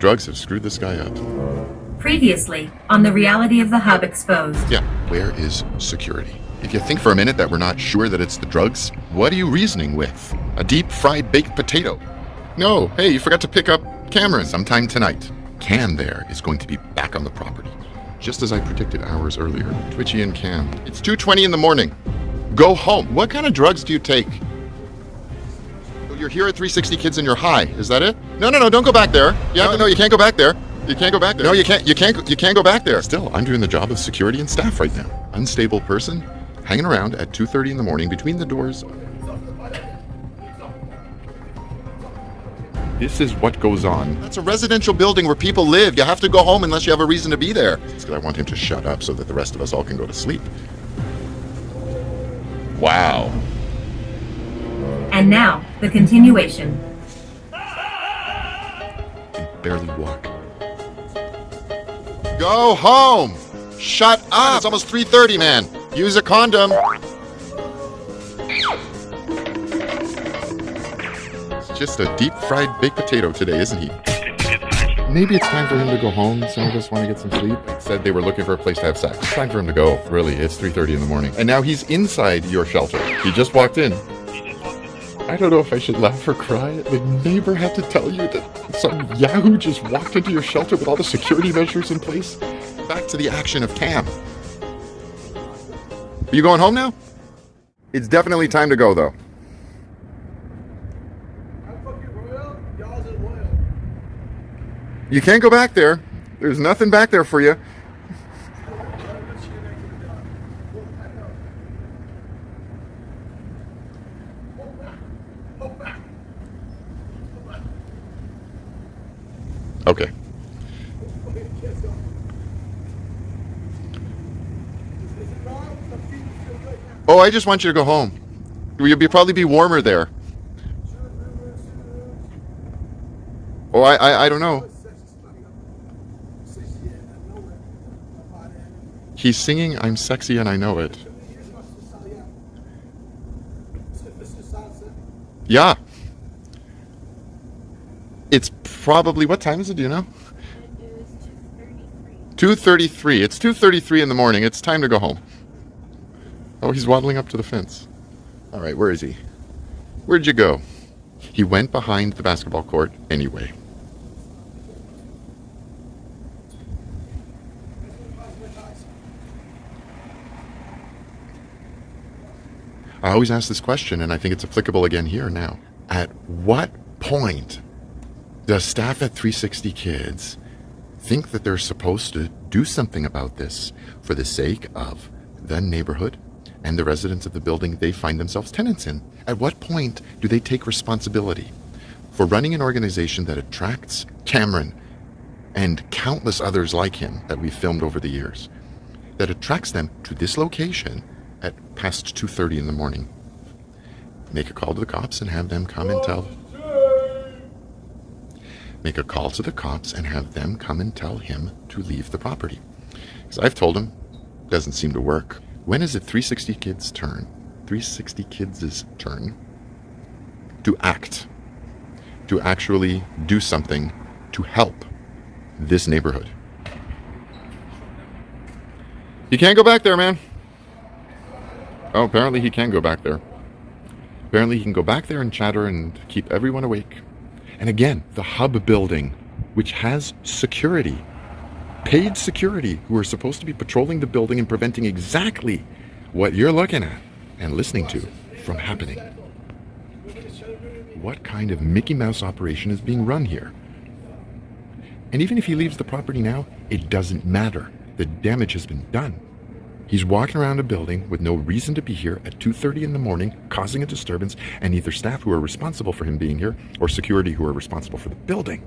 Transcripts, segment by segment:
drugs have screwed this guy up. Previously, on the reality of the hub exposed. Yeah, where is security? If you think for a minute that we're not sure that it's the drugs, what are you reasoning with? A deep fried baked potato? No, hey, you forgot to pick up Cameron sometime tonight. Cam there is going to be back on the property. Just as I predicted hours earlier. Twitchy and Cam. It's 2:20 in the morning. Go home. What kind of drugs do you take? You're here at 360 Kids and you're high. Is that it? No, don't go back there. Yeah, no, you can't go back there. You can't go back there. No, you can't go back there. Still, I'm doing the job of security and staff right now. Unstable person hanging around at 2:30 in the morning between the doors. This is what goes on. That's a residential building where people live. You have to go home unless you have a reason to be there. It's because I want him to shut up so that the rest of us all can go to sleep. Wow. And now, the continuation. Can barely walk. Go home! Shut up! It's almost 3:30, man. Use a condom. It's just a deep-fried baked potato today, isn't he? Maybe it's time for him to go home. Some of us want to get some sleep. Said they were looking for a place to have sex. It's time for him to go. Really, it's 3:30 in the morning. And now he's inside your shelter. He just walked in. I don't know if I should laugh or cry. The neighbor had to tell you that some yahoo just walked into your shelter with all the security measures in place. Back to the action of Cam. Are you going home now? It's definitely time to go, though. You can't go back there. There's nothing back there for you. Okay. Oh, I just want you to go home. You'll probably be warmer there. Oh, I don't know. He's singing "I'm sexy and I know it." Yeah. It's probably, what time is it, do you know? It was 2:33. It's 2:33 in the morning. It's time to go home. Oh, he's waddling up to the fence. All right, where is he? Where'd you go? He went behind the basketball court anyway. I always ask this question, and I think it's applicable again here now. At what point does staff at 360 Kids think that they're supposed to do something about this for the sake of the neighborhood and the residents of the building they find themselves tenants in? At what point do they take responsibility for running an organization that attracts Cameron and countless others like him that we've filmed over the years, that attracts them to this location at past 2:30 in the morning? Make a call to the cops and have them come and tell. Make a call to the cops and have them come and tell him to leave the property. Because I've told him, doesn't seem to work. When is it 360 Kids' turn? 360 Kids' turn to act, to actually do something to help this neighborhood. You can't go back there, man. Oh, apparently he can go back there. Apparently he can go back there and chatter and keep everyone awake. And again, the hub building, which has security, paid security, who are supposed to be patrolling the building and preventing exactly what you're looking at and listening to from happening. What kind of Mickey Mouse operation is being run here? And even if he leaves the property now, it doesn't matter. The damage has been done. He's walking around a building with no reason to be here at 2:30 in the morning, causing a disturbance, and either staff who are responsible for him being here or security who are responsible for the building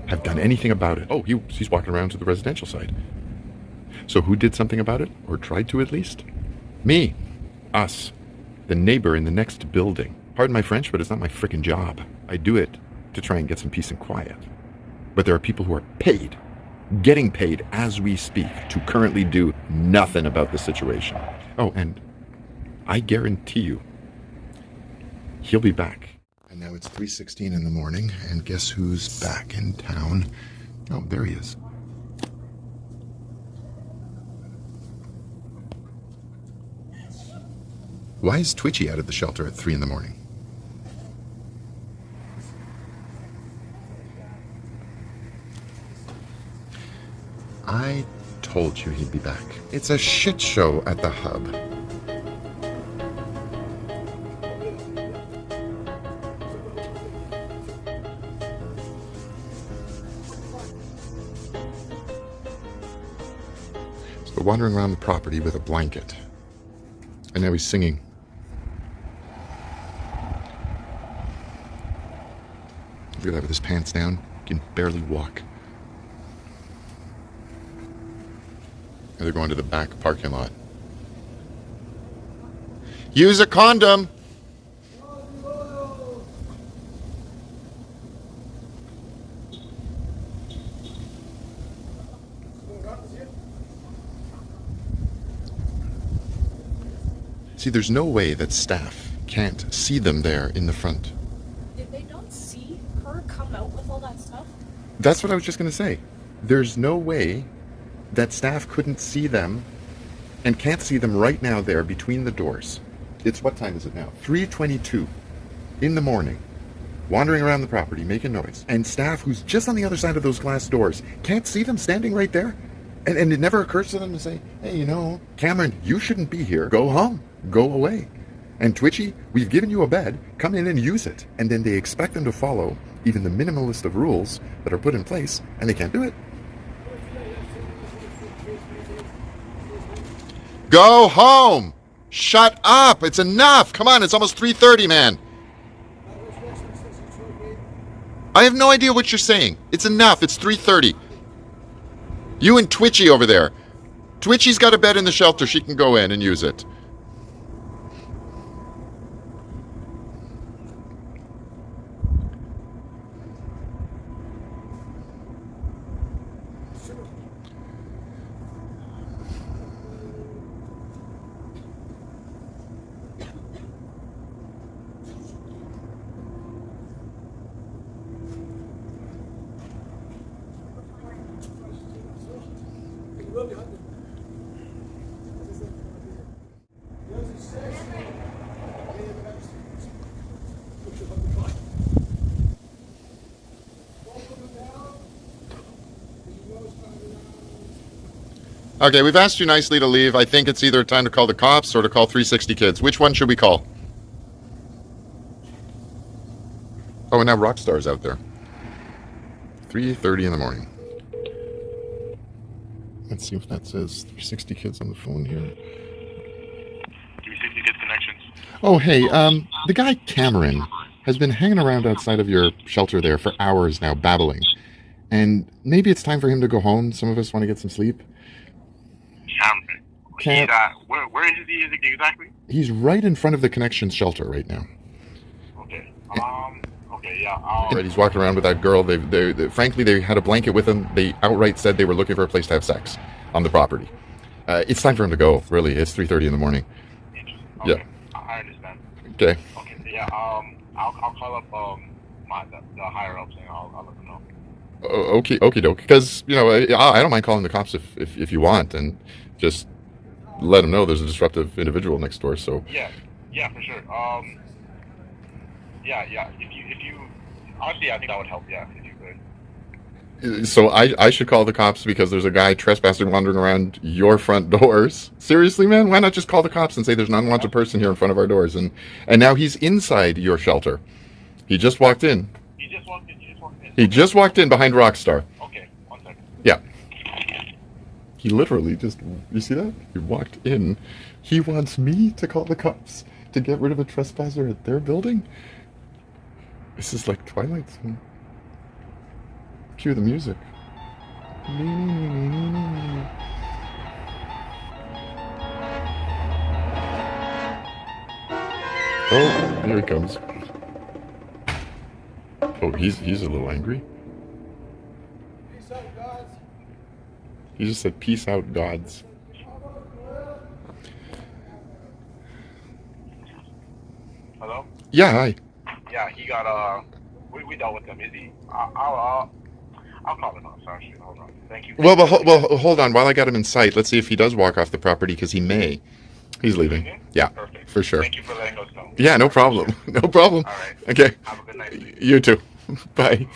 have done anything about it. Oh, he's walking around to the residential side. So who did something about it, or tried to at least? Me. Us. The neighbor in the next building. Pardon my French, but it's not my frickin' job. I do it to try and get some peace and quiet. But there are people who are paid, getting paid as we speak, to currently do nothing about the situation. Oh, and I guarantee you, he'll be back. And now it's 3:16 in the morning, and guess who's back in town? Oh, there he is. Why is Twitchy out of the shelter at 3 in the morning? I told you he'd be back. It's a shit show at the hub. So wandering around the property with a blanket. And now he's singing. Look at that with his pants down. He can barely walk. And they're going to the back parking lot. Use a condom! See, there's no way that staff can't see them there in the front. Did they not see her come out with all that stuff? That's what I was just going to say. There's no way that staff couldn't see them and can't see them right now there between the doors. It's, what time is it now? 3:22 in the morning, wandering around the property, making noise. And staff who's just on the other side of those glass doors can't see them standing right there. And it never occurs to them to say, hey, you know, Cameron, you shouldn't be here. Go home. Go away. And Twitchy, we've given you a bed. Come in and use it. And then they expect them to follow even the minimalist of rules that are put in place, and they can't do it. Go home! Shut up! It's enough! Come on, it's almost 3:30, man. I have no idea what you're saying. It's enough. It's 3:30. You and Twitchy over there. Twitchy's got a bed in the shelter. She can go in and use it. Okay, we've asked you nicely to leave. I think it's either time to call the cops or to call 360 Kids. Which one should we call? Oh, and now Rockstar's out there. 3:30 in the morning. Let's see if that says 360 Kids on the phone here. 360 Kids Connections. Oh, hey, the guy Cameron has been hanging around outside of your shelter there for hours now, babbling. And maybe it's time for him to go home. Some of us want to get some sleep. Cameron. Where is he exactly? He's right in front of the Connections shelter right now. Okay. Okay, yeah. Right, he's walking around with that girl. Frankly, they had a blanket with them. They outright said they were looking for a place to have sex on the property. It's time for him to go, really. It's 3:30 in the morning. Interesting. Okay. Yeah. I understand. Okay. Okay, yeah, I'll call up the higher ups and I'll let them know. Okay, okie doke. Because, you know, I don't mind calling the cops if you want, and just let them know there's a disruptive individual next door. So Yeah, for sure. Yeah. If you honestly, I think that would help. Yeah, if you could. So I should call the cops because there's a guy trespassing wandering around your front doors. Seriously, man? Why not just call the cops and say there's an unwanted person here in front of our doors? And now he's inside your shelter. He just walked in. He just walked in. He just walked in behind Rockstar. Okay, 1 second. Yeah. He literally just, you see that? He walked in. He wants me to call the cops to get rid of a trespasser at their building? This is like Twilight Zone. Cue the music. Oh, here he comes. Oh, he's a little angry. Peace out, gods. He just said, peace out, gods. Hello? Yeah, hi. Yeah, he got we dealt with him. Is he? I'll I'll call him up. Sorry, hold on. Thank you. Well, hold on. While I got him in sight, let's see if he does walk off the property, because he may. He's leaving. Yeah, Perfect. for sure. Thank you for letting us know. Yeah, no problem. No problem. All right. Okay. Have a good night. You too. Bye.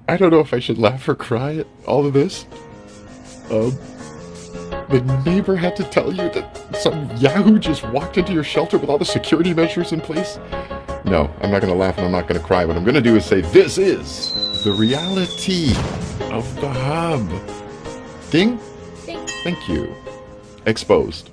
I don't know if I should laugh or cry at all of this. The neighbor had to tell you that some yahoo just walked into your shelter with all the security measures in place? No, I'm not going to laugh and I'm not going to cry. What I'm going to do is say, this is the reality of the hub. Ding? Ding. Thank you. Exposed.